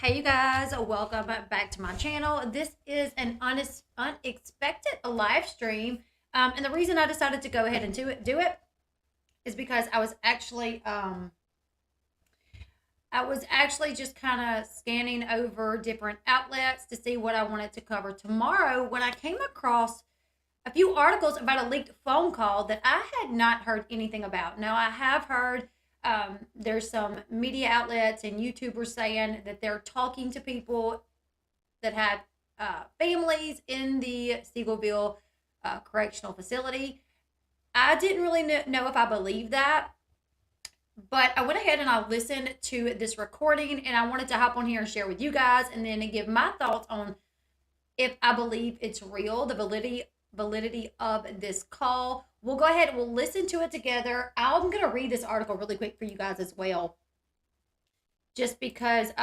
Hey you guys, welcome back to my channel. This is an unexpected live stream. And the reason I decided to go ahead and do it is because I was actually just kind of scanning over different outlets to see what I wanted to cover tomorrow when I came across a few articles about a leaked phone call that I had not heard anything about. Now, I have heard there's some media outlets and YouTubers saying that they're talking to people that have families in the Seagoville Correctional Facility. I didn't really know if I believed that, but I went ahead and I listened to this recording, and I wanted to hop on here and share with you guys, and then give my thoughts on if I believe it's real, the validity of this call. We'll go ahead and we'll listen to it together. I'm going to read this article really quick for you guys as well. Just because,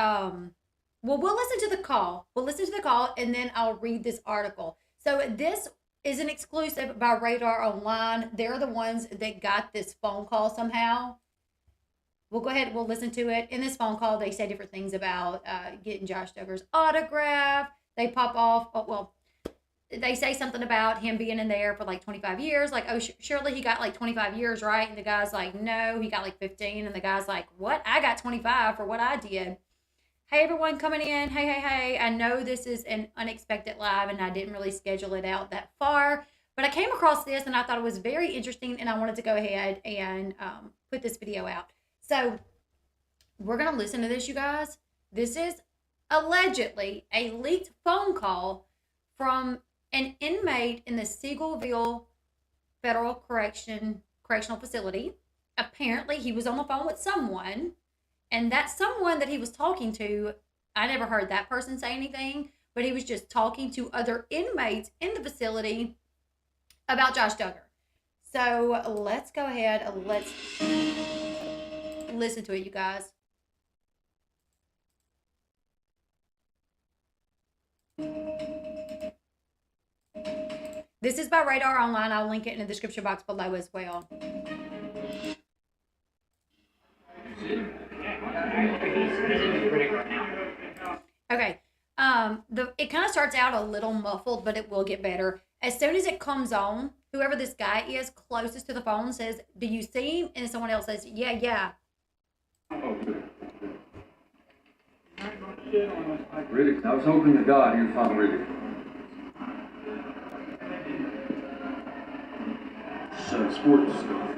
we'll listen to the call. We'll listen to the call and then I'll read this article. So this is an exclusive by Radara Online. They're the ones that got this phone call somehow. We'll go ahead and we'll listen to it. In this phone call, they say different things about getting Josh Duggar's autograph. They pop off, they say something about him being in there for like 25 years. Like, oh, surely he got like 25 years, right? And the guy's like, no, he got like 15. And the guy's like, what? I got 25 for what I did. Hey, everyone coming in. Hey. I know this is an unexpected live and I didn't really schedule it out that far. But I came across this and I thought it was very interesting. And I wanted to go ahead and put this video out. So we're going to listen to this, you guys. This is allegedly a leaked phone call from an inmate in the Seagoville Federal Correctional Facility. Apparently, he was on the phone with someone, and that someone that he was talking to, I never heard that person say anything, but he was just talking to other inmates in the facility about Josh Duggar. So let's go ahead and let's listen to it, you guys. This is by Radara Online. I'll link it in the description box below as well. Okay. It kind of starts out a little muffled, but it will get better. As soon as it comes on, whoever this guy is closest to the phone says, "Do you see him?" And someone else says, "Yeah." Riddick, I was hoping to God you'd find Riddick. Some sports stuff.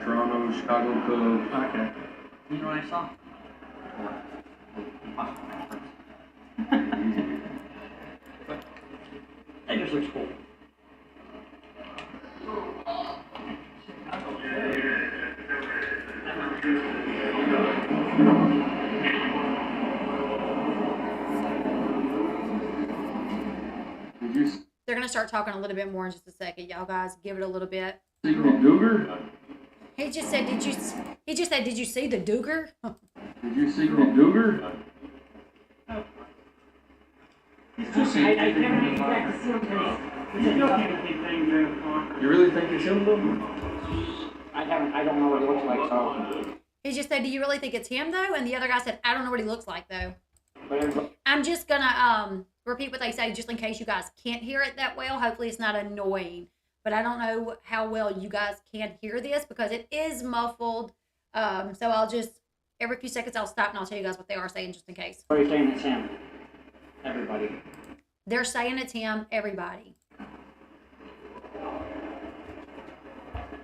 Toronto, Chicago Cubs. Okay. You know what I saw? That just looks cool. They're going to start talking a little bit more in just a second. Y'all guys, give it a little bit. See the Duggar? He just said, did you see the Duggar? Did you see the Duggar? I never knew that to see him because You really think it's him though? I don't know what he looks like, so. He just said, do you really think it's him though? And the other guy said, I don't know what he looks like though. But I'm just gonna repeat what they say just in case you guys can't hear it that well. Hopefully it's not annoying. But I don't know how well you guys can hear this because it is muffled. So I'll just, every few seconds I'll stop and I'll tell you guys what they are saying just in case. what are you saying it's him? Everybody. They're saying it's him, everybody.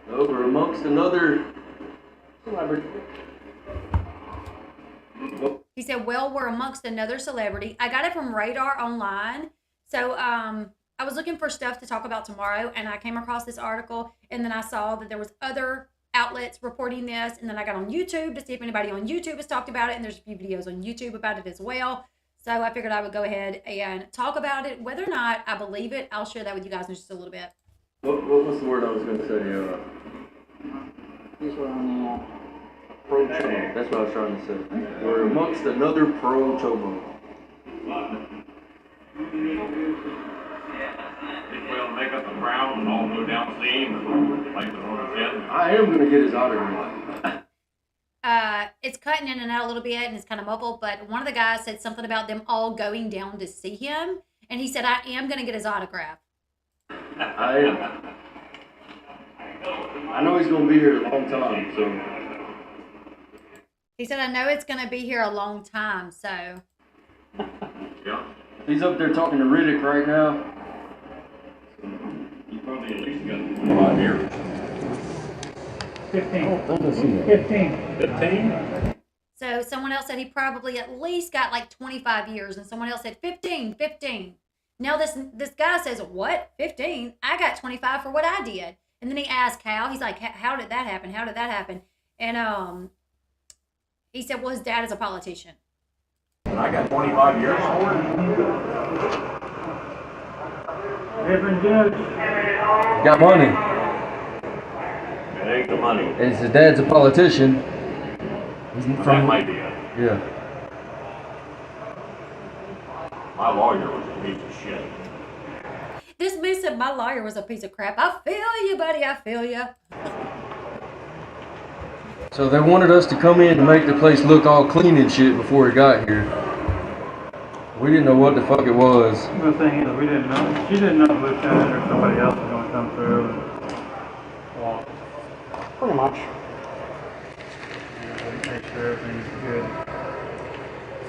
Over amongst another Celebrity. He said, well, we're amongst another celebrity. I got it from Radar Online. So I was looking for stuff to talk about tomorrow, and I came across this article, and then I saw that there was other outlets reporting this, and then I got on YouTube to see if anybody on YouTube has talked about it, and there's a few videos on YouTube about it as well. So I figured I would go ahead and talk about it. Whether or not I believe it, I'll share that with you guys in just a little bit. What was the word I was going to say? These were on the Pro chomo. That's what I was trying to say. We're amongst another pro chomo. Think we'll make up the ground and all go down the seam and like the road said. I am going to get his autograph. it's cutting in and out a little bit and it's kind of muffled, but one of the guys said something about them all going down to see him, and he said, I am going to get his autograph. I know he's gonna be here a long time, so. He said, I know it's going to be here a long time, so. Yeah. He's up there talking to Riddick right now. You probably at least got 5 years. 15. 15. So someone else said he probably at least got like 25 years, and someone else said 15. Now this guy says, what? 15? I got 25 for what I did. And then he asked how. He's like, how did that happen? How did that happen? And he said, well, his dad is a politician. And I got 25 years for it. Different judge. Got money. It ain't the money. And his dad's a politician. He's That might be it. Yeah. My lawyer was a piece of shit. This man said my lawyer was a piece of crap. I feel you, buddy. I feel you. So they wanted us to come in to make the place look all clean and shit before we got here. We didn't know what the fuck it was. The thing is, we didn't know. She didn't know the lieutenant or somebody else was going to come through and walk. Pretty much. And make sure everything's good.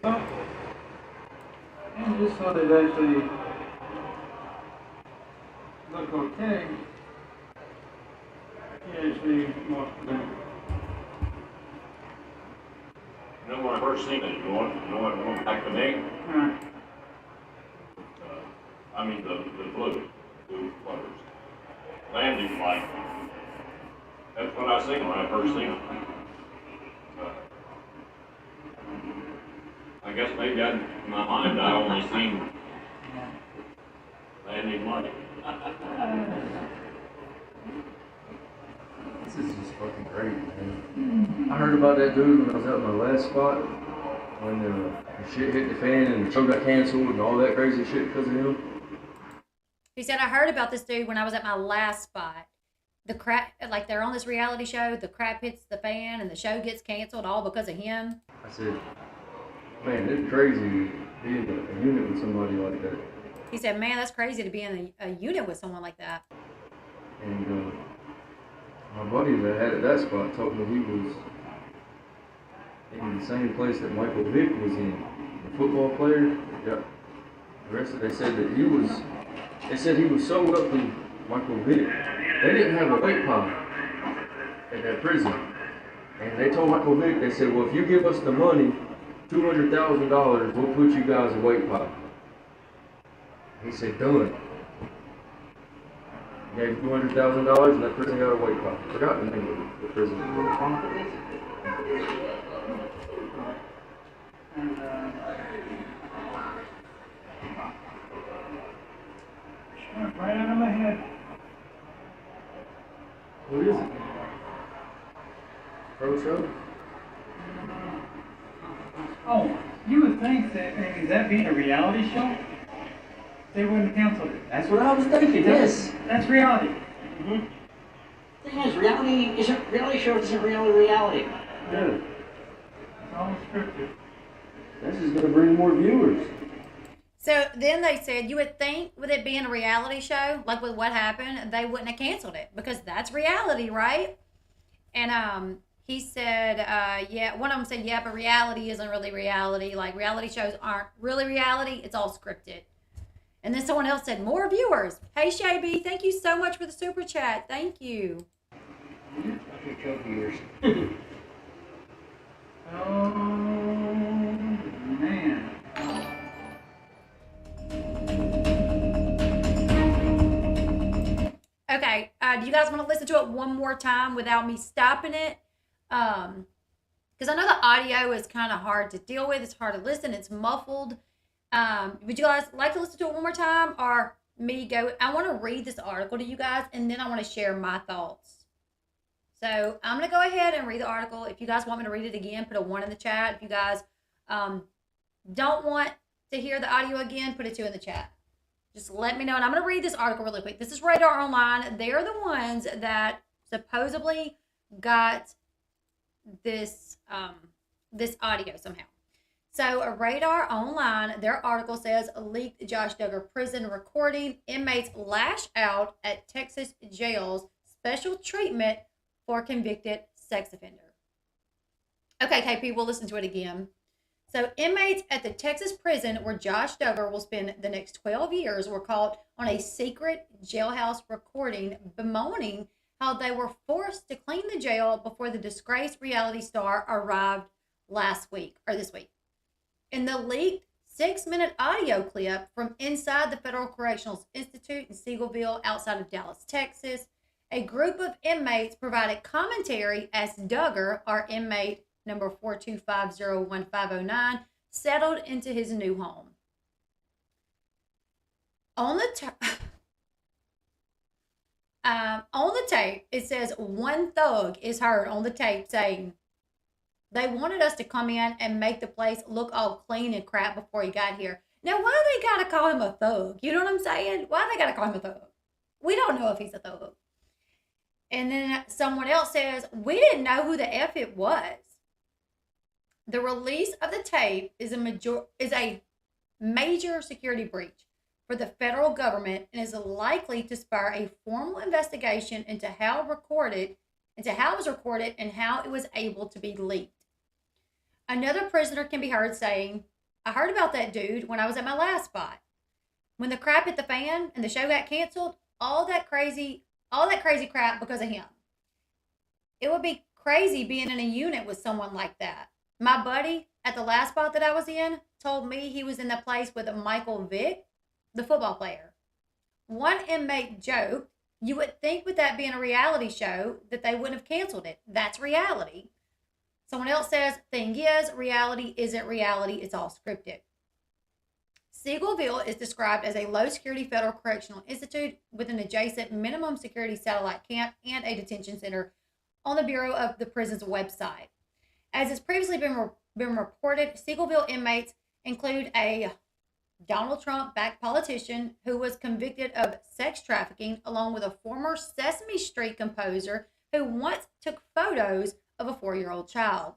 So, and just so it actually look okay, he actually walked through. You know, when I first seen it, you know what went back to me? Alright. I mean, the blue flutters. Landing light. That's what I seen when I first seen it. I guess maybe in my mind, I only seen landing light. This is just fucking great, man. I heard about that dude when I was at my last spot. When the shit hit the fan and the show got canceled and all that crazy shit because of him. He said, I heard about this dude when I was at my last spot. The crap, like they're on this reality show, the crap hits the fan and the show gets canceled all because of him. I said, man, it's crazy being a unit with somebody like that. He said, man, that's crazy to be in a unit with someone like that. And my buddy that had at that spot told me he was in the same place that Michael Vick was in. The football player. Yeah. The rest of they said that they said he was so up to Michael Vick. They didn't have a weight pile at that prison. And they told Michael Vick, they said, well, if you give us the money, $200,000, we'll put you guys a weight pile. He said, done. Gave him $200,000 and that prison got a weight pile. Forgot the name of the prison. And, right under my head. What is it? Pro show? Oh, you would think that, is that being a reality show? They wouldn't have canceled it. That's what I was thinking, yes. That's reality. Mm-hmm. Thing is, reality show isn't really reality. Yeah. It's all scripted. This is gonna bring more viewers. So then they said, you would think with it being a reality show, like with what happened, they wouldn't have canceled it because that's reality, right? And he said, yeah, one of them said, yeah, but reality isn't really reality. Like reality shows aren't really reality. It's all scripted. And then someone else said, more viewers. Hey, Shay, thank you so much for the super chat. Thank you. Oh, man. Okay, do you guys want to listen to it one more time without me stopping it? Because I know the audio is kind of hard to deal with. It's hard to listen. It's muffled. Would you guys like to listen to it one more time or me go? I want to read this article to you guys, and then I want to share my thoughts. So I'm going to go ahead and read the article. If you guys want me to read it again, put a 1 in the chat. If you guys don't want to hear the audio again, put a 2 in the chat. Just let me know. And I'm going to read this article really quick. This is Radar Online. They're the ones that supposedly got this this audio somehow. So, a Radar Online, their article says, leaked Josh Duggar prison recording. Inmates lash out at Texas jail's special treatment for convicted sex offender. Okay, KP, we'll listen to it again. So, inmates at the Texas prison where Josh Duggar will spend the next 12 years were caught on a secret jailhouse recording bemoaning how they were forced to clean the jail before the disgraced reality star arrived this week. In the leaked 6-minute audio clip from inside the Federal Correctional Institute in Seagoville outside of Dallas, Texas, a group of inmates provided commentary as Duggar, our inmate number 425015009, settled into his new home. On the tape, it says one thug is heard on the tape saying, "They wanted us to come in and make the place look all clean and crap before he got here." Now, why do they gotta call him a thug? You know what I'm saying? Why do they gotta call him a thug? We don't know if he's a thug. And then someone else says, "We didn't know who the F it was." The release of the tape is a major security breach for the federal government and is likely to spur a formal investigation into how it was recorded and how it was able to be leaked. Another prisoner can be heard saying, "I heard about that dude when I was at my last spot. When the crap hit the fan and the show got canceled, all that crazy crap because of him. It would be crazy being in a unit with someone like that. My buddy at the last spot that I was in told me he was in the place with Michael Vick, the football player." One inmate joked, "You would think with that being a reality show that they wouldn't have canceled it. That's reality." Someone else says, "Thing is, reality isn't reality. It's all scripted." Seagoville is described as a low-security federal correctional institute with an adjacent minimum security satellite camp and a detention center on the Bureau of the Prison's website. As has previously been reported, Seagoville inmates include a Donald Trump-backed politician who was convicted of sex trafficking, along with a former Sesame Street composer who once took photos of a 4-year-old child.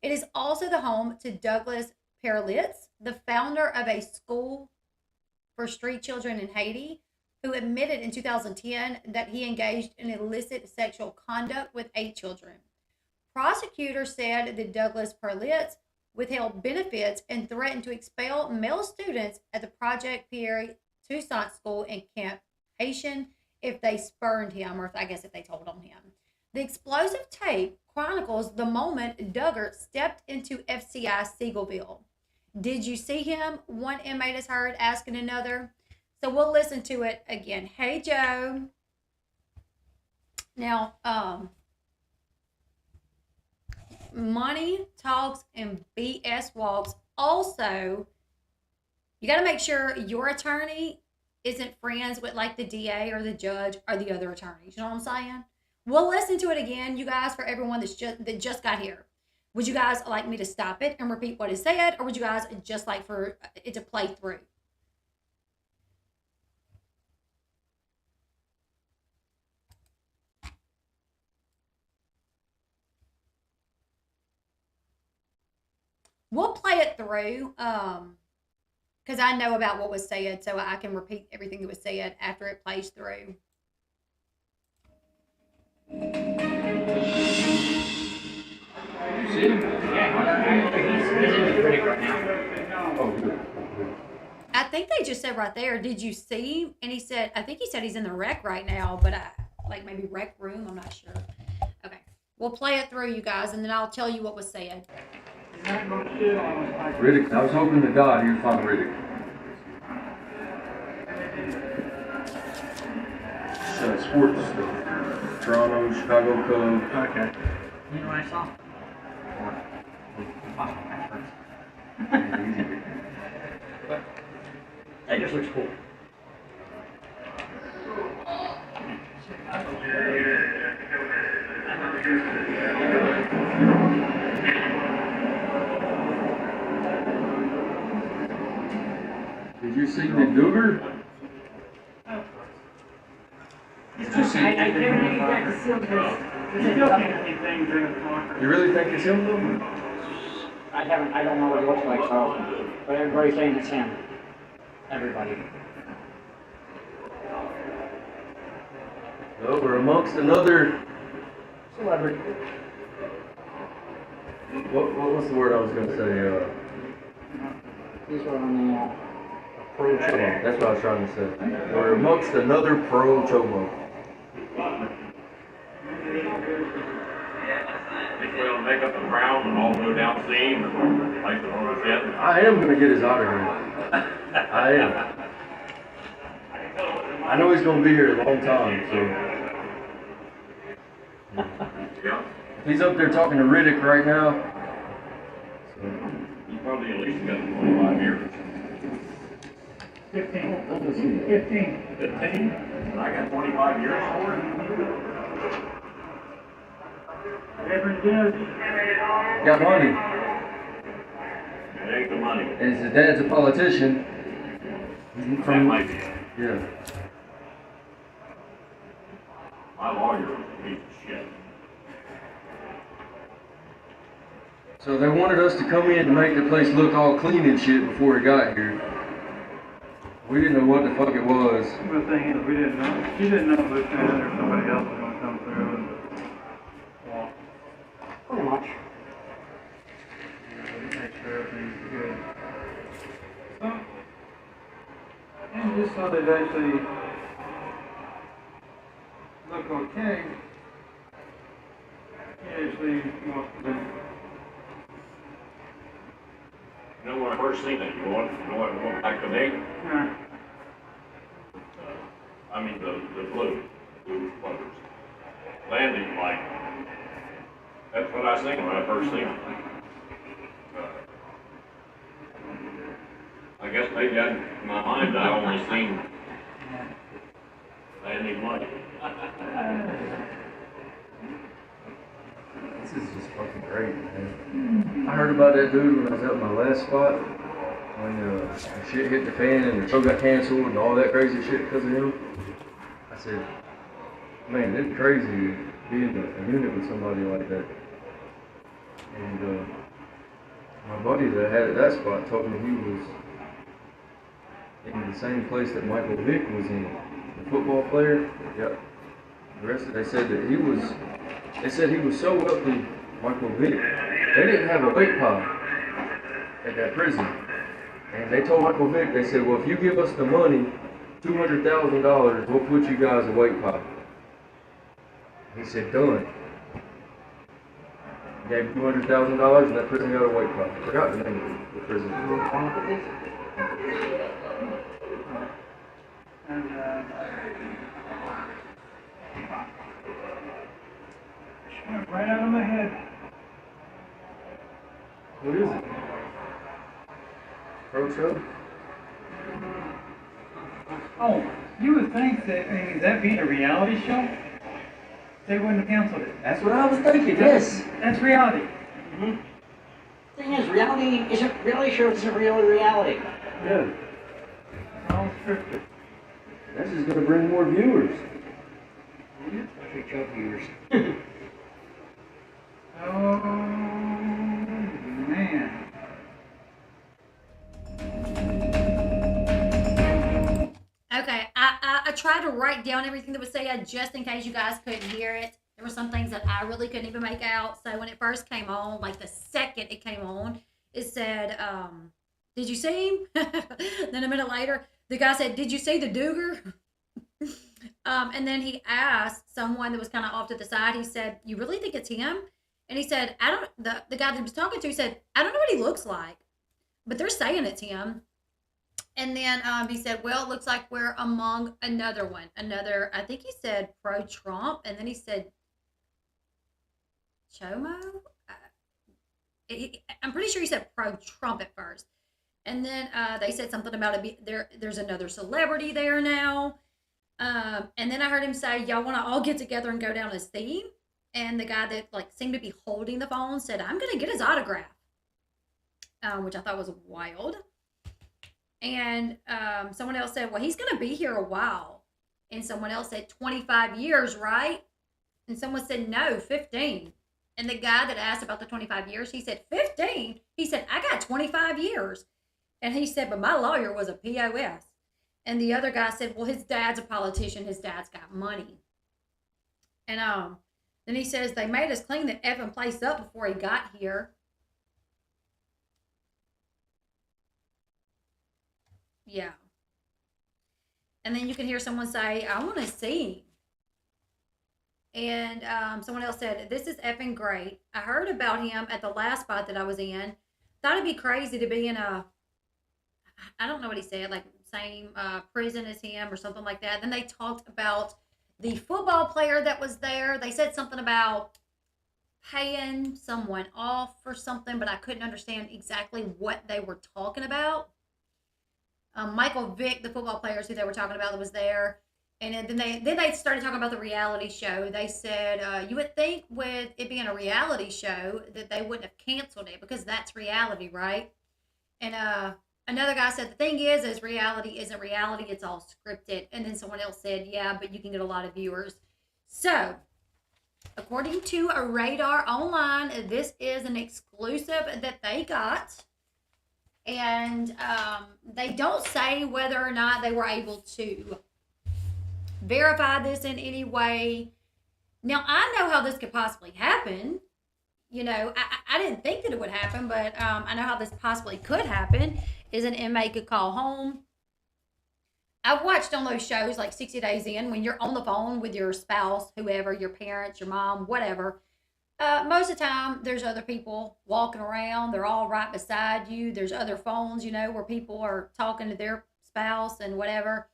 It is also the home to Douglas Perlitz, the founder of a school for street children in Haiti, who admitted in 2010 that he engaged in illicit sexual conduct with 8 children. Prosecutors said that Douglas Perlitz withheld benefits and threatened to expel male students at the Project Pierre Toussaint School in Camp Haitian if they spurned him, or if they told on him. The explosive tape chronicles the moment Duggar stepped into FCI Seagoville. "Did you see him?" one inmate is heard asking another. So we'll listen to it again. "Hey, Joe." Now, money talks and BS walks. Also, you got to make sure your attorney isn't friends with like the DA or the judge or the other attorneys. You know what I'm saying? We'll listen to it again, you guys, for everyone that just got here. Would you guys like me to stop it and repeat what is said, or would you guys just like for it to play through? We'll play it through because I know about what was said, so I can repeat everything that was said after it plays through. See him? Yeah, he's in the critic right now. Oh, good. I think they just said right there, "Did you see him?" And he said, I think he said he's in the rec right now, but maybe rec room, I'm not sure. Okay, we'll play it through, you guys, and then I'll tell you what was said. Riddick, I was hoping to God you'd find Riddick. Sports stuff. Toronto, Chicago Cubs. Okay. You know what I saw? That just looks cool. Did you see the Duggar? I never got to see him. You really think it's him though? I don't know what he looks like, so, but everybody's saying it's him. Everybody. Well, we're amongst another. Celebrity. What's the word I was gonna say? These were on the, Pro chomo. That's what I was trying to say. We're amongst another pro chomo. Think we're gonna make up the ground and all go down theme and like the one we said? I am gonna get his autograph. I am. I know he's gonna be here a long time, so. Yeah. If he's up there talking to Riddick right now. So. You probably at least got 25 years. 15. 15. 15? And I got 25 years for it? Reverend Judge. Got money. It ain't the money. And his dad's a politician. That might be it. Yeah. My lawyer was a piece of shit. So they wanted us to come in to make the place look all clean and shit before we got here. We didn't know what the fuck it was. The thing is, we didn't know. She didn't know Lieutenant or somebody else was going to come through and walk. pretty much. Make sure everything's good. So, and just so they actually look okay, he actually walked the. You know when I first seen it, you know what back to me? I mean the blue colors. Landing light. That's what I seen when I first seen it. I guess maybe in my mind I only seen landing light. This is just fucking great, man. I heard about that dude when I was at my last spot. When shit hit the fan and the show got canceled and all that crazy shit because of him. I said, man, it's crazy being a unit with somebody like that. And my buddy that had at that spot told me he was in the same place that Michael Vick was in. The football player. Yep. The rest of they said that he was. They said he was so wealthy, Michael Vick. They didn't have a weight pile at that prison. And they told Michael Vick, they said, well, if you give us the money, $200,000, we'll put you guys a weight pile. He said, done. Gave him $200,000 and that prison got a weight pile. I forgot the name of the prison. And, went right out of my head. What is it? Pro show? Oh, you would think that, I mean, that being a reality show, they wouldn't have canceled it. That's what I was thinking, yes. That's reality. Mm-hmm. Thing is, reality show isn't really reality. Yeah. It's all scripted. That's just gonna bring more viewers. Especially Chuck viewers. Oh, man. Okay, I tried to write down everything that was said just in case you guys couldn't hear it. There were some things that I really couldn't even make out. So when it first came on, like the second it came on, it said, did you see him? Then a minute later, the guy said, did you see the Duggar? And then he asked someone that was kind of off to the side, he said, you really think it's him? And he said, the guy that he was talking to said, I don't know what he looks like, but they're saying it's him. And then he said, well, it looks like we're among another one. I think he said pro-Trump. And then he said, Chomo? I'm pretty sure he said pro-Trump at first. And then they said something about there's another celebrity there now. And then I heard him say, y'all want to all get together and go down as theme? And the guy that like seemed to be holding the phone said, I'm going to get his autograph, which I thought was wild. And someone else said, well, he's going to be here a while. And someone else said 25 years, right? And someone said, no, 15. And the guy that asked about the 25 years, he said, 15? He said, I got 25 years. And he said, but my lawyer was a POS. And the other guy said, well, his dad's a politician. His dad's got money. And then he says, they made us clean the effing place up before he got here. Yeah. And then you can hear someone say, I want to see him. And someone else said, this is effing great. I heard about him at the last spot that I was in. Thought it'd be crazy to be in a, I don't know what he said, like same prison as him or something like that. Then they talked about the football player that was there. They said something about paying someone off or something, but I couldn't understand exactly what they were talking about. Michael Vick, the football players who they were talking about, that was there. And then they started talking about the reality show. They said, you would think with it being a reality show that they wouldn't have canceled it because that's reality, right? And another guy said, the thing is reality isn't reality. It's all scripted. And then someone else said, yeah, but you can get a lot of viewers. So, according to a Radar Online, this is an exclusive that they got. And they don't say whether or not they were able to verify this in any way. Now, I know how this could possibly happen. You know, I didn't think that it would happen, but I know how this possibly could happen is an inmate could call home. I've watched on those shows like 60 Days In when you're on the phone with your spouse, whoever, your parents, your mom, whatever. Most of the time, there's other people walking around. They're all right beside you. There's other phones, you know, where people are talking to their spouse and whatever.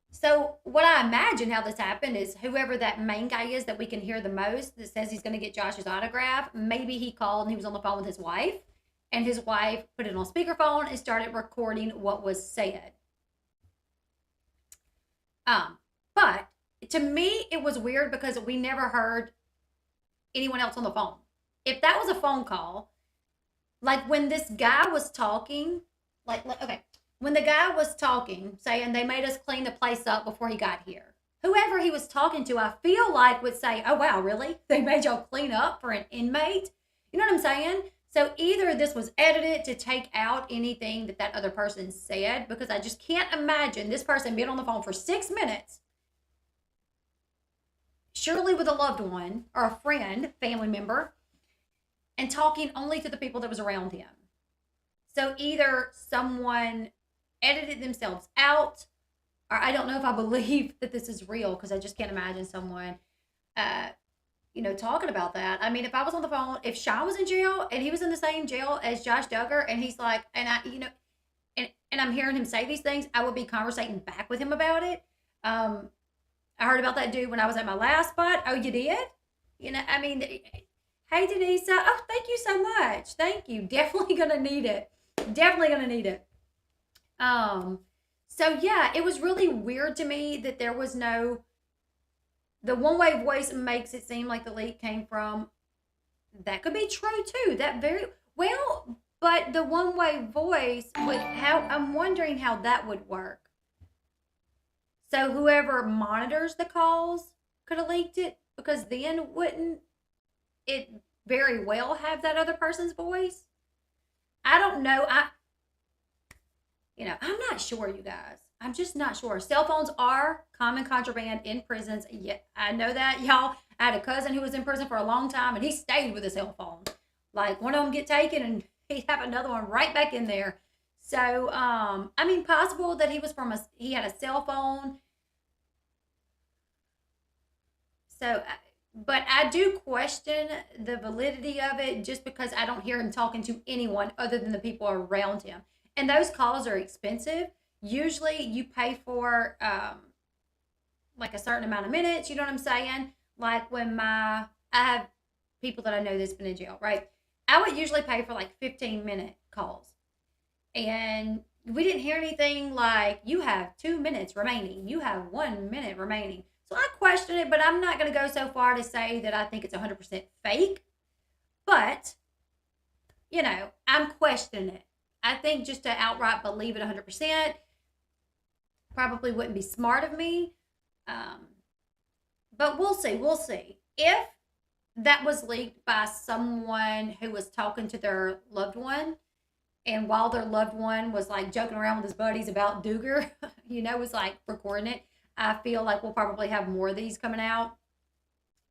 So what I imagine how this happened is whoever that main guy is that we can hear the most that says he's going to get Josh's autograph, maybe he called and he was on the phone with his wife, and his wife put it on speakerphone and started recording what was said. But to me, it was weird because we never heard anyone else on the phone. If that was a phone call, like when this guy was talking, when the guy was talking, saying they made us clean the place up before he got here, whoever he was talking to, I feel like would say, oh, wow, really? They made y'all clean up for an inmate? You know what I'm saying? So either this was edited to take out anything that other person said, because I just can't imagine this person being on the phone for 6 minutes, surely with a loved one or a friend, family member, and talking only to the people that was around him. So either someone edited themselves out, or I don't know if I believe that this is real, because I just can't imagine someone, talking about that. I mean, if I was on the phone, if Sean was in jail and he was in the same jail as Josh Duggar, and he's like, and I'm hearing him say these things, I would be conversating back with him about it. I heard about that dude when I was at my last spot. Oh, you did? You know, I mean, hey, Denise. Oh, thank you so much. Thank you. Definitely going to need it. Definitely going to need it. So yeah, it was really weird to me that there was no, the one-way voice makes it seem like the leak came from, that could be true too. That very, well, but the one-way voice would, I'm wondering how that would work. So whoever monitors the calls could have leaked it, because then wouldn't it very well have that other person's voice? I don't know. I'm not sure, you guys. I'm just not sure. Cell phones are common contraband in prisons. Yeah, I know that, y'all. I had a cousin who was in prison for a long time, and he stayed with a cell phone. Like, one of them get taken, and he'd have another one right back in there. So, possible that he had a cell phone. So, but I do question the validity of it, just because I don't hear him talking to anyone other than the people around him. And those calls are expensive. Usually you pay for like a certain amount of minutes, you know what I'm saying? Like when I have people that I know that's been in jail, right? I would usually pay for like 15-minute calls. And we didn't hear anything like, you have 2 minutes remaining, you have 1 minute remaining. So I question it, but I'm not going to go so far to say that I think it's 100% fake. But, I'm questioning it. I think just to outright believe it 100% probably wouldn't be smart of me. But we'll see. If that was leaked by someone who was talking to their loved one. And while their loved one was like joking around with his buddies about Duggar, was like recording it. I feel like we'll probably have more of these coming out.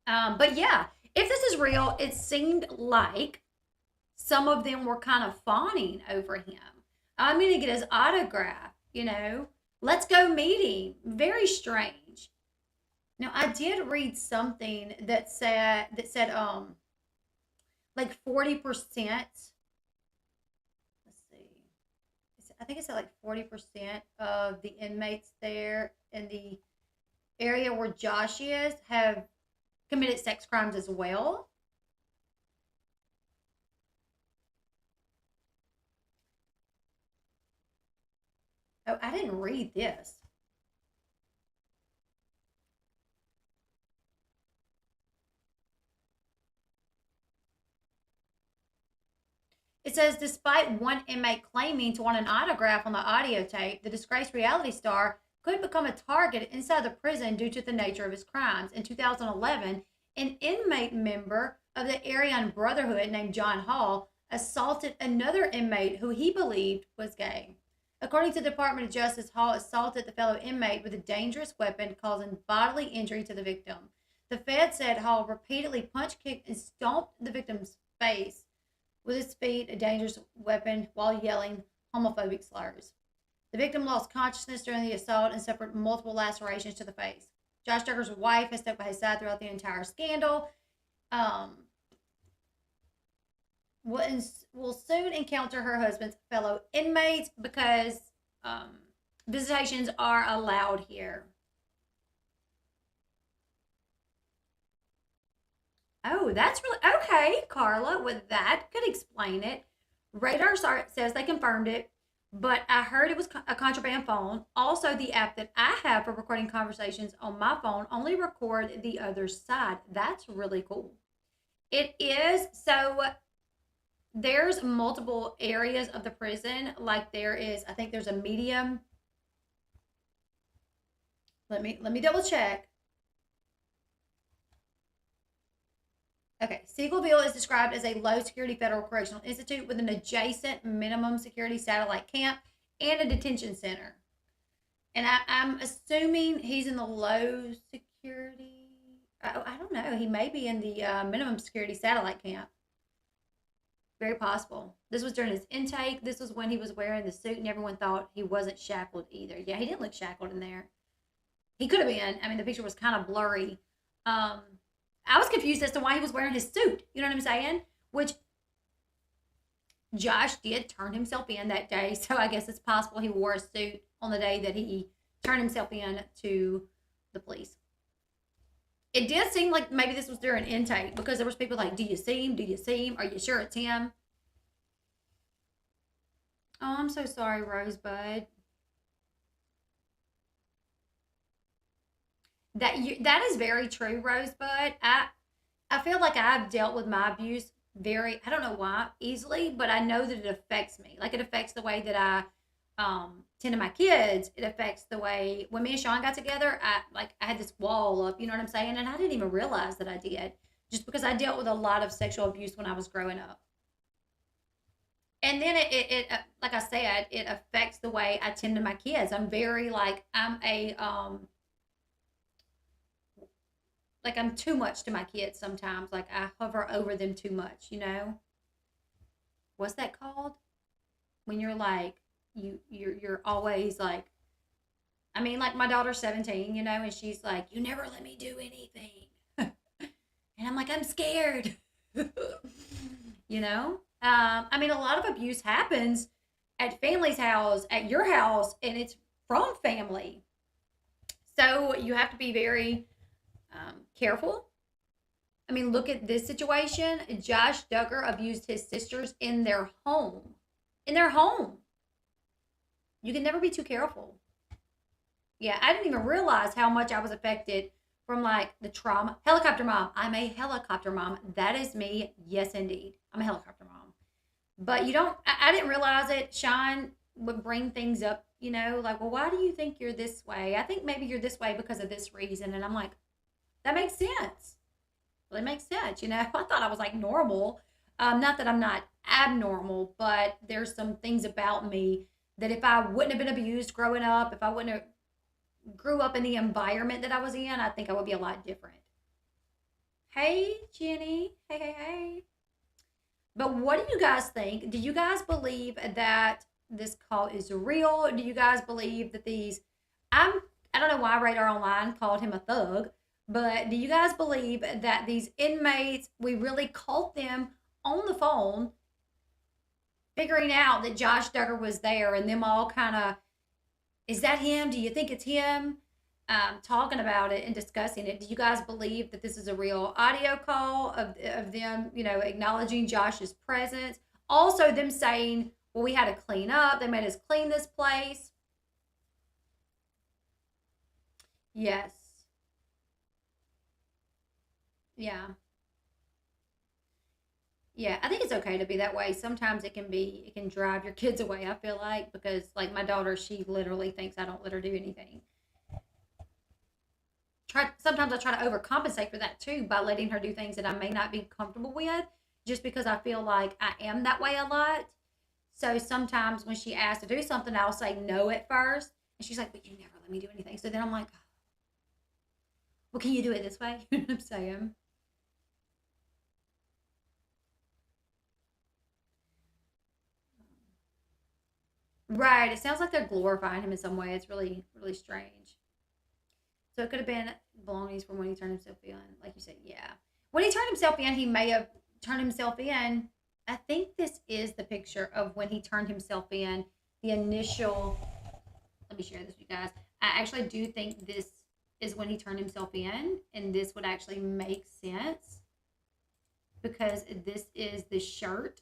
But yeah, if this is real, it seemed like some of them were kind of fawning over him. I'm going to get his autograph. Let's go meet him. Very strange. Now, I did read something that said like 40%. Let's see. I think it said like 40% of the inmates there in the area where Josh is have committed sex crimes as well. Oh, I didn't read this. It says, despite one inmate claiming to want an autograph on the audio tape, the disgraced reality star could become a target inside the prison due to the nature of his crimes. In 2011, an inmate member of the Aryan Brotherhood named John Hall assaulted another inmate who he believed was gay. According to the Department of Justice, Hall assaulted the fellow inmate with a dangerous weapon, causing bodily injury to the victim. The Fed said Hall repeatedly punched, kicked, and stomped the victim's face with his feet, a dangerous weapon, while yelling homophobic slurs. The victim lost consciousness during the assault and suffered multiple lacerations to the face. Josh Duggar's wife has stuck by his side throughout the entire scandal. Will soon encounter her husband's fellow inmates because visitations are allowed here. Oh, that's really okay, Carla. With that, could explain it. Radar says they confirmed it, but I heard it was a contraband phone. Also, the app that I have for recording conversations on my phone only record the other side. That's really cool. It is. So there's multiple areas of the prison. Like there is, I think there's a medium. Let me double check. Okay, Seagullville is described as a low-security federal correctional institute with an adjacent minimum security satellite camp and a detention center. And I'm assuming he's in the low security. I don't know. He may be in the minimum security satellite camp. Very possible. This was during his intake. This was when he was wearing the suit, and everyone thought he wasn't shackled either. Yeah, he didn't look shackled in there. He could have been. I mean, the picture was kind of blurry. I was confused as to why he was wearing his suit. You know what I'm saying? Which Josh did turn himself in that day. So I guess it's possible he wore a suit on the day that he turned himself in to the police. It did seem like maybe this was during intake because there was people like, do you see him? Do you see him? Are you sure it's him? Oh, I'm so sorry, Rosebud. That is very true, Rosebud. I feel like I've dealt with my abuse very, I don't know why, easily, but I know that it affects me. Like it affects the way that I tend to my kids. It affects the way when me and Sean got together, I had this wall up, you know what I'm saying? And I didn't even realize that I did, just because I dealt with a lot of sexual abuse when I was growing up. And then it like I said, it affects the way I tend to my kids. I'm very I'm too much to my kids sometimes. Like I hover over them too much, What's that called? When you're like, you're always like, I mean, like my daughter's 17, and she's like, you never let me do anything. And I'm like, I'm scared. I mean, a lot of abuse happens at family's house, at your house, and it's from family. So you have to be very careful. I mean, look at this situation. Josh Duggar abused his sisters in their home. In their home. You can never be too careful. Yeah, I didn't even realize how much I was affected from like the trauma. Helicopter mom. I'm a helicopter mom. That is me. Yes, indeed. I'm a helicopter mom. But I didn't realize it. Sean would bring things up, like, well, why do you think you're this way? I think maybe you're this way because of this reason. And I'm like, that makes sense. really makes sense. I thought I was like normal. Not that I'm not abnormal, but there's some things about me that if I wouldn't have been abused growing up, if I wouldn't have grew up in the environment that I was in, I think I would be a lot different. Hey, Jenny. Hey, hey, hey. But what do you guys think? Do you guys believe that this call is real? Do you guys believe that I don't know why Radar Online called him a thug, but do you guys believe that these inmates, we really caught them on the phone figuring out that Josh Duggar was there and them all kind of, is that him? Do you think it's him? Talking about it and discussing it. Do you guys believe that this is a real audio call of them, acknowledging Josh's presence? Also, them saying, well, we had to clean up. They made us clean this place. Yes. Yeah. Yeah, I think it's okay to be that way. Sometimes it can drive your kids away, I feel like, because like my daughter, she literally thinks I don't let her do anything. Sometimes I try to overcompensate for that too by letting her do things that I may not be comfortable with just because I feel like I am that way a lot. So sometimes when she asks to do something, I'll say no at first. And she's like, but you never let me do anything. So then I'm like, well, can you do it this way? You know what I'm saying? Right. It sounds like they're glorifying him in some way. It's really, really strange. So it could have been belongings from when he turned himself in. Like you said, yeah. When he turned himself in, he may have turned himself in. I think this is the picture of when he turned himself in. The initial, let me share this with you guys. I actually do think this is when he turned himself in. And this would actually make sense. Because this is the shirt.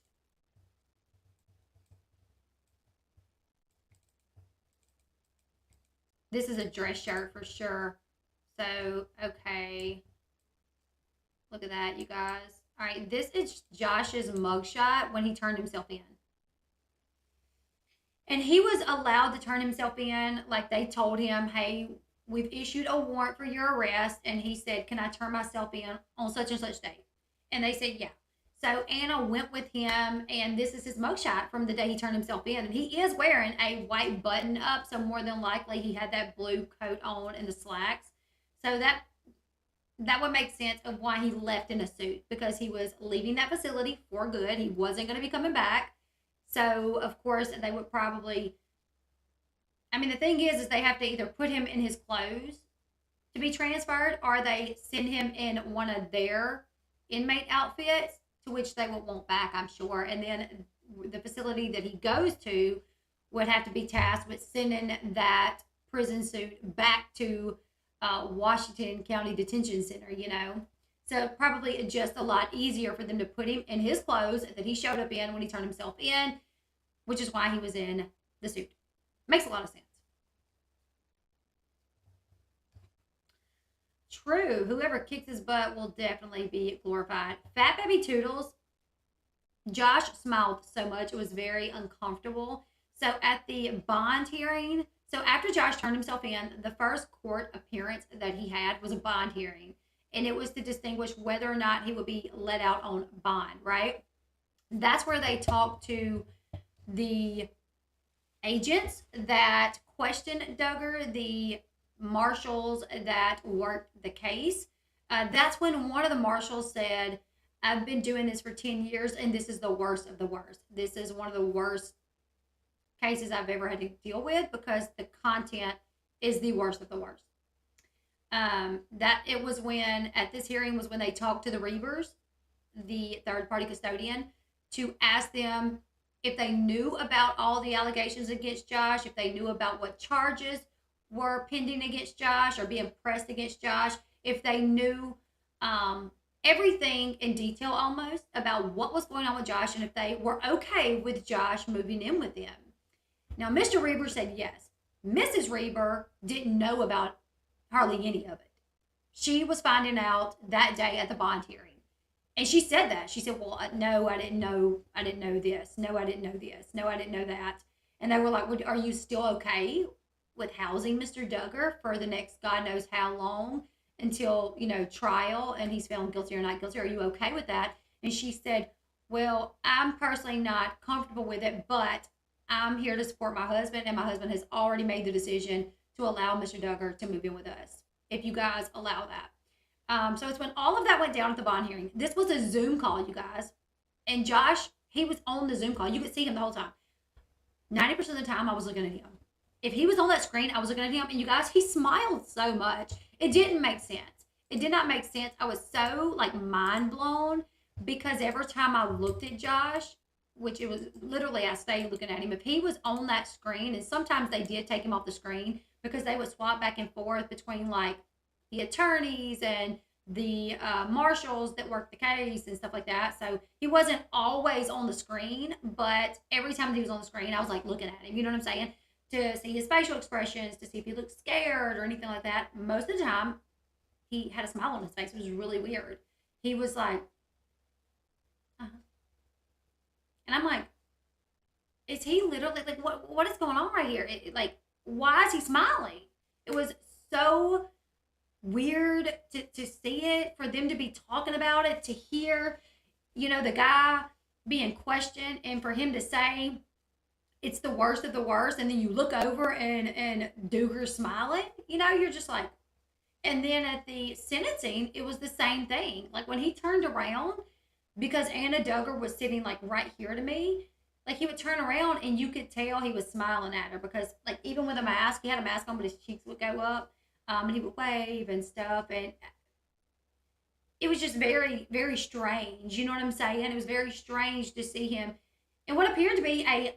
This is a dress shirt for sure. So, okay. Look at that, you guys. All right, this is Josh's mugshot when he turned himself in. And he was allowed to turn himself in. Like they told him, hey, we've issued a warrant for your arrest. And he said, can I turn myself in on such and such date? And they said, yeah. So Anna went with him, and this is his mugshot from the day he turned himself in. And he is wearing a white button up, so more than likely he had that blue coat on and the slacks. So that would make sense of why he left in a suit, because he was leaving that facility for good. He wasn't going to be coming back. So, of course, they would probably, I mean, the thing is they have to either put him in his clothes to be transferred, or they send him in one of their inmate outfits, to which they would want back, I'm sure. And then the facility that he goes to would have to be tasked with sending that prison suit back to Washington County Detention Center, So probably just a lot easier for them to put him in his clothes that he showed up in when he turned himself in, which is why he was in the suit. Makes a lot of sense. True. Whoever kicks his butt will definitely be glorified. Fat Baby Toodles. Josh smiled so much. It was very uncomfortable. So at the bond hearing, so after Josh turned himself in, the first court appearance that he had was a bond hearing. And it was to distinguish whether or not he would be let out on bond, right? That's where they talked to the agents that questioned Duggar, the marshals that worked the case. That's when one of the marshals said, I've been doing this for 10 years and this is the worst of the worst. This is one of the worst cases I've ever had to deal with because the content is the worst of the worst. That it was when, at this hearing, was when they talked to the Reavers, the third-party custodian, to ask them if they knew about all the allegations against Josh, if they knew about what charges were pending against Josh or being pressed against Josh, if they knew everything in detail almost about what was going on with Josh, and if they were okay with Josh moving in with them. Now, Mr. Reaver said yes. Mrs. Reaver didn't know about hardly any of it. She was finding out that day at the bond hearing. And she said that. She said, well, no, I didn't know this. No, I didn't know this. No, I didn't know that. And they were like, well, are you still okay with housing Mr. Duggar for the next God knows how long? until, trial and he's found guilty or not guilty. Are you okay with that? And she said, well, I'm personally not comfortable with it, but I'm here to support my husband, and my husband has already made the decision to allow Mr. Duggar to move in with us, if you guys allow that. So it's when all of that went down at the bond hearing. This was a Zoom call, you guys. And Josh, he was on the Zoom call. You could see him the whole time. 90% of the time, I was looking at him. If he was on that screen, I was looking at him. And you guys, he smiled so much. It didn't make sense. It did not make sense. I was so, mind blown, because every time I looked at Josh, which it was literally, I stayed looking at him. If he was on that screen, and sometimes they did take him off the screen because they would swap back and forth between, the attorneys and the marshals that worked the case and stuff like that. So he wasn't always on the screen, but every time he was on the screen, I was looking at him, you know what I'm saying? To see his facial expressions, to see if he looked scared or anything like that. Most of the time, he had a smile on his face. It was really weird. He was like, and I'm like, is he literally, what is going on right here? Why is he smiling? It was so weird to see it, for them to be talking about it, to hear, the guy being questioned, and for him to say it's the worst of the worst, and then you look over and Duggar's smiling, you're just like, and then at the sentencing, it was the same thing. When he turned around, because Anna Duggar was sitting right here to me, he would turn around and you could tell he was smiling at her, because even with a mask, he had a mask on, but his cheeks would go up. And he would wave and stuff, and it was just very, very strange. You know what I'm saying? It was very strange to see him in what appeared to be a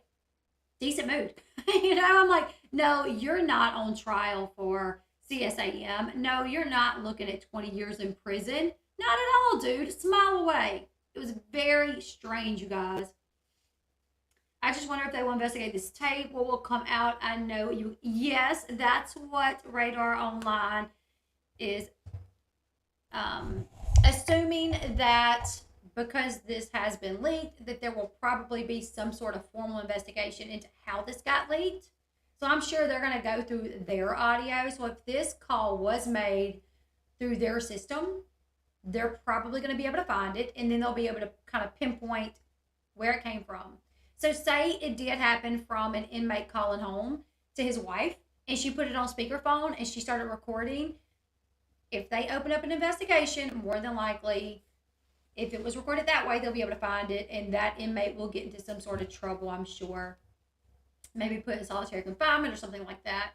decent mood. I'm like, no, you're not on trial for CSAM. No, you're not looking at 20 years in prison. Not at all, dude. Smile away. It was very strange, you guys. I just wonder if they will investigate this tape. What will come out? I know you. Yes, that's what Radara Online is assuming, that because this has been leaked, that there will probably be some sort of formal investigation into how this got leaked. So I'm sure they're going to go through their audio. So if this call was made through their system, they're probably going to be able to find it, and then they'll be able to kind of pinpoint where it came from. So say it did happen from an inmate calling home to his wife, and she put it on speakerphone and she started recording. If they open up an investigation, more than likely, if it was recorded that way, they'll be able to find it, and that inmate will get into some sort of trouble, I'm sure. Maybe put in solitary confinement or something like that.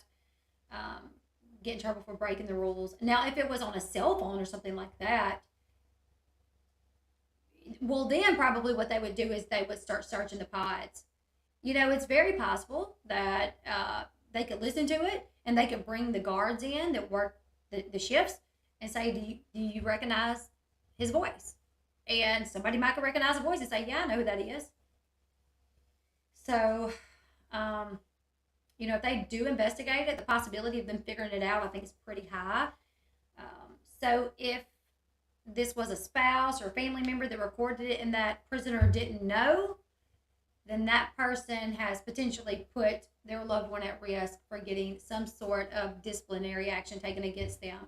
Get in trouble for breaking the rules. Now, if it was on a cell phone or something like that, well, then probably what they would do is they would start searching the pods. It's very possible that they could listen to it, and they could bring the guards in that work the shifts and say, do you recognize his voice? And somebody might recognize the voice and say, yeah, I know who that is. So, if they do investigate it, the possibility of them figuring it out, I think, is pretty high. So if this was a spouse or a family member that recorded it and that prisoner didn't know, then that person has potentially put their loved one at risk for getting some sort of disciplinary action taken against them.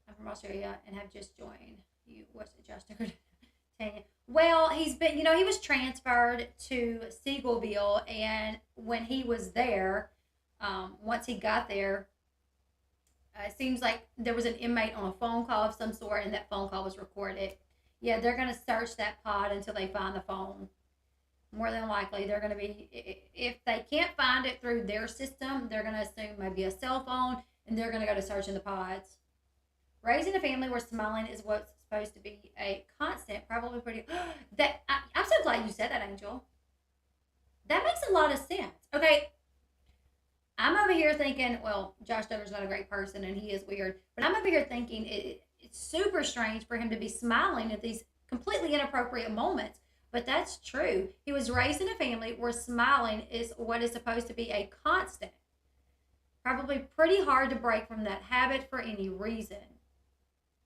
I'm from Australia and have just joined you. What's it, Josh Duggar? Tanya. Well, he's been, he was transferred to Seagullville, and when he was there, once he got there, it seems like there was an inmate on a phone call of some sort, and that phone call was recorded. Yeah, they're going to search that pod until they find the phone. More than likely, they're going to be, if they can't find it through their system, they're going to assume maybe a cell phone, and they're going to go to searching the pods. Raising a family where smiling is what's supposed to be a constant, probably pretty, I'm so glad you said that, Angel. That makes a lot of sense. Okay, I'm over here thinking, well, Josh Duggar's not a great person and he is weird, but I'm over here thinking it's super strange for him to be smiling at these completely inappropriate moments. But that's true. He was raised in a family where smiling is what is supposed to be a constant. Probably pretty hard to break from that habit for any reason.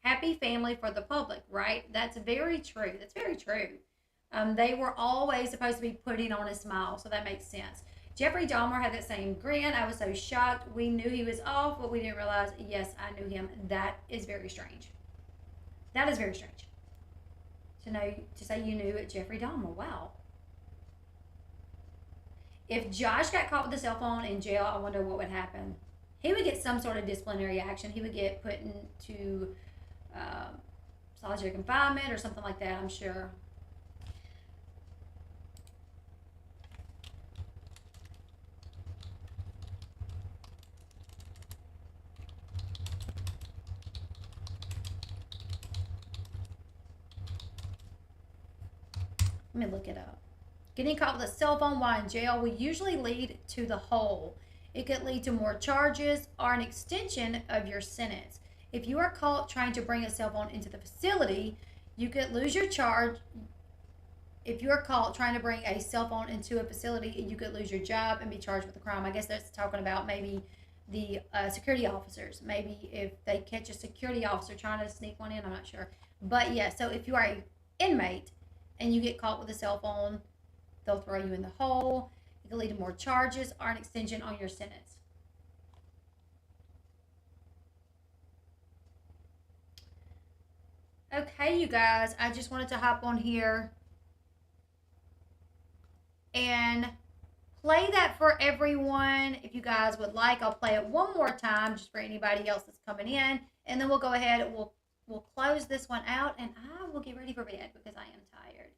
Happy family for the public, right? That's very true. That's very true. They were always supposed to be putting on a smile, so that makes sense. Jeffrey Dahmer had that same grin. I was so shocked. We knew he was off, but we didn't realize, yes, I knew him. That is very strange. That is very strange. To say you knew Jeffrey Dahmer. Wow. If Josh got caught with a cell phone in jail, I wonder what would happen. He would get some sort of disciplinary action. He would get put into solitary confinement or something like that, I'm sure. Let me look it up. Getting caught with a cell phone while in jail will usually lead to the hole. It could lead to more charges or an extension of your sentence. If you are caught trying to bring a cell phone into the facility, you could lose your charge. If you are caught trying to bring a cell phone into a facility, you could lose your job and be charged with a crime. I guess that's talking about maybe the security officers. Maybe if they catch a security officer trying to sneak one in, I'm not sure. But yeah, so if you are an inmate and you get caught with a cell phone, they'll throw you in the hole. It can lead to more charges or an extension on your sentence. Okay, you guys, I just wanted to hop on here and play that for everyone. If you guys would like, I'll play it one more time just for anybody else that's coming in, and then we'll go ahead and we'll close this one out, and I will get ready for bed because I am tired.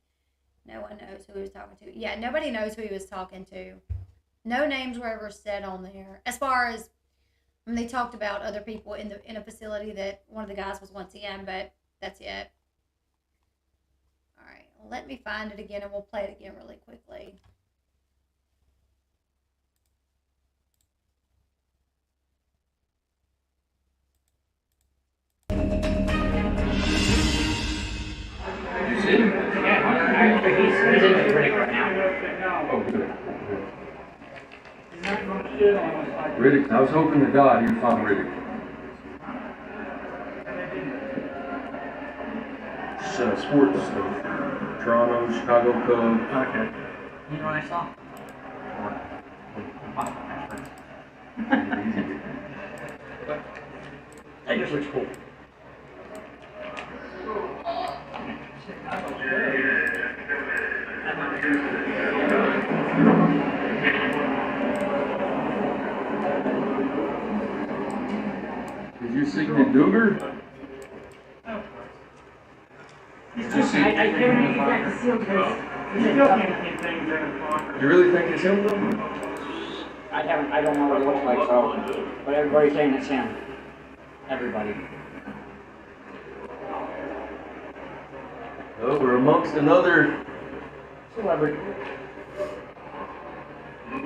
No one knows who he was talking to. Yeah, nobody knows who he was talking to. No names were ever said on there. As far as when they talked about other people in a facility that one of the guys was once in, but that's it. All right, let me find it again, and we'll play it again really quickly. You see him? Yeah, he's in the Riddick right now. Oh, good. He's not gonna shit on us like. Riddick, I was hoping to God you'd find Riddick. Sports stuff. Toronto, Chicago Cubs. Okay. You know what I saw? That just looks cool. Did you see the Duggar? I can't make that seal because You still can't keep things in the locker. You really think it's him though? I don't know what it looks like, so, but everybody's saying it's him. Everybody. Oh, we're amongst another. Celebrity.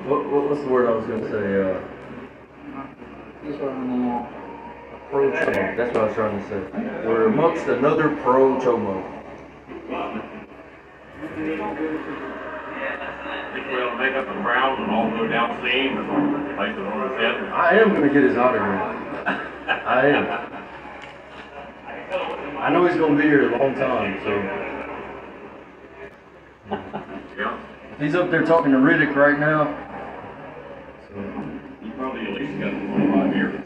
What's the word I was gonna say? He's on the Pro chomo. That's what I was trying to say. We're amongst another pro chomo. Think we'll make up the crowd and all go down scene and place it on his head. I am gonna get his autograph. I am. I know he's gonna be here a long time, so. Yeah. If he's up there talking to Riddick right now. So. He probably at least got 25 years.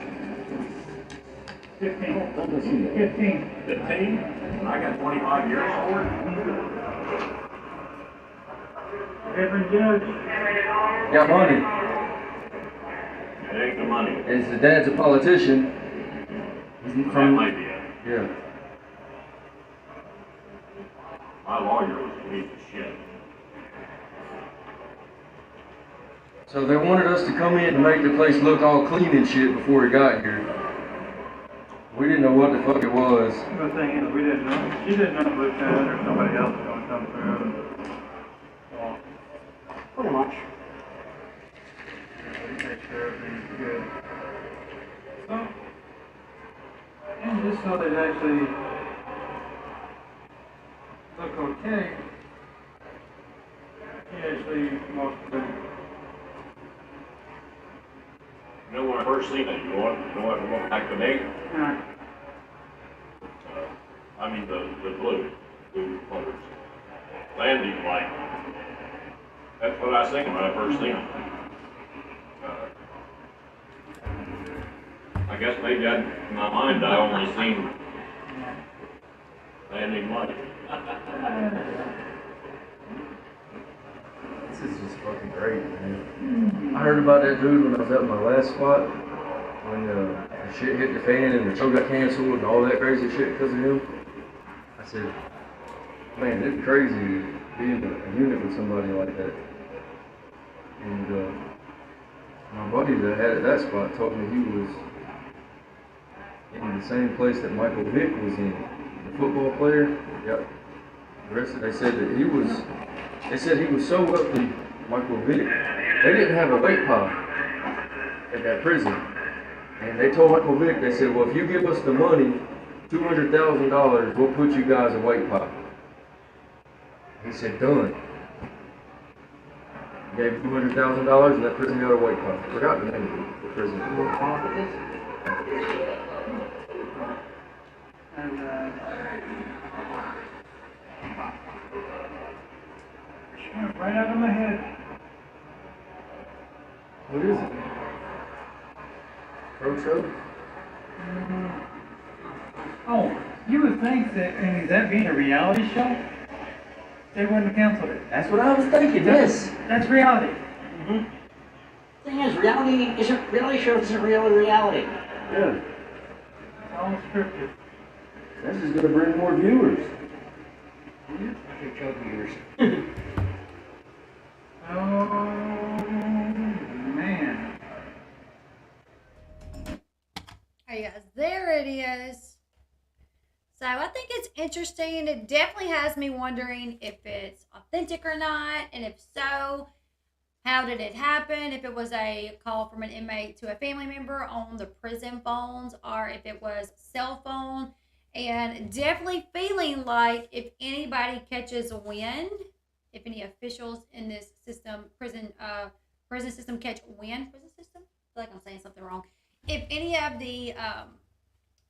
15. 15? And I got 25 years for it? Different judge. Got money. It ain't the money. And his dad's a politician. That might be it. Yeah. My lawyer was a piece of shit. So they wanted us to come in and make the place look all clean and shit before we got here. We didn't know what the fuck it was. The thing is, we didn't know. She didn't know if Lieutenant or somebody else was going to come through. Well, pretty much. make sure everything's good. So, and just so they actually look okay, he actually mostly. You know when I first seen it, you know what it looked like to me? Yeah. I mean the blue colors. Landing light. That's what I was thinking when I first seen it. guess maybe in my mind, I only seen landing light. This is just fucking great, man. I heard about that dude when I was at my last spot, when the shit hit the fan and the show got canceled and all that crazy shit because of him. I said, man, it's crazy being a unit with somebody like that. And my buddy that had at that spot told me he was in the same place that Michael Vick was in, the football player. Yep. The rest of, they said he was so wealthy, Michael Vick, they didn't have a weight pod at that prison. And they told Michael Vick, they said, well, if you give us the money, $200,000, we'll put you guys in weight pod. He said, done. Gave $200,000 and that prison got a weight pod. Forgot the name of the prison. And, right out of my head. What is it? Pro show? Oh, you would think that, and is that being a reality show? They wouldn't have canceled it. That's what I was thinking, yes. That's reality. Thing is, reality shows isn't really reality. Yeah. It's all scripted. That's just gonna bring more viewers. Oh, man. Hey guys, there it is. So I think it's interesting. It definitely has me wondering if it's authentic or not, and if so, how did it happen? If it was a call from an inmate to a family member on the prison phones, or if it was cell phone. And definitely feeling like if anybody catches wind, if any officials in this system, prison system catch wind, prison system? I feel like I'm saying something wrong. If any of the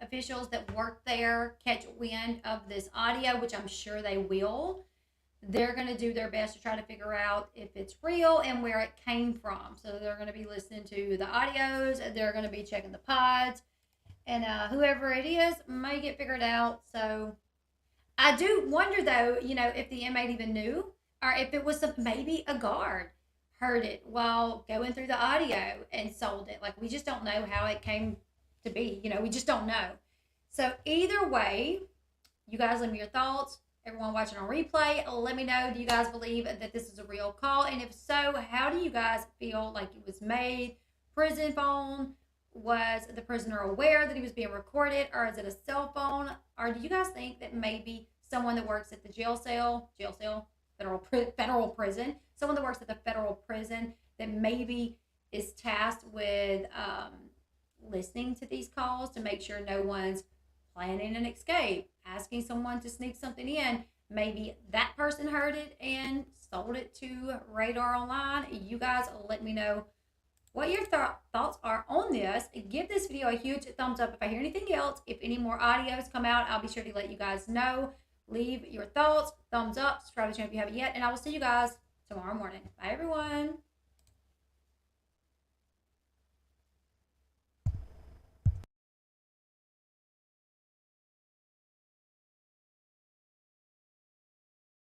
officials that work there catch wind of this audio, which I'm sure they will, they're going to do their best to try to figure out if it's real and where it came from. So they're going to be listening to the audios, they're going to be checking the pods, and whoever it is may get figured out. So I do wonder, though, if the inmate even knew, or if it was maybe a guard heard it while going through the audio and sold it. Like, we just don't know how it came to be. We just don't know. So either way, you guys let me your thoughts. Everyone watching on replay, let me know, do you guys believe that this is a real call? And if so, how do you guys feel like it was made? Prison phone? Was the prisoner aware that he was being recorded, or is it a cell phone? Or do you guys think that maybe someone that works at the jail cell, federal prison, someone that works at the federal prison that maybe is tasked with listening to these calls to make sure no one's planning an escape, asking someone to sneak something in, maybe that person heard it and sold it to Radara Online? You guys let me know what your thoughts are on this. Give this video a huge thumbs up if I hear anything else. If any more audios come out, I'll be sure to let you guys know. Leave your thoughts, thumbs up, subscribe to the channel if you haven't yet, and I will see you guys tomorrow morning. Bye, everyone.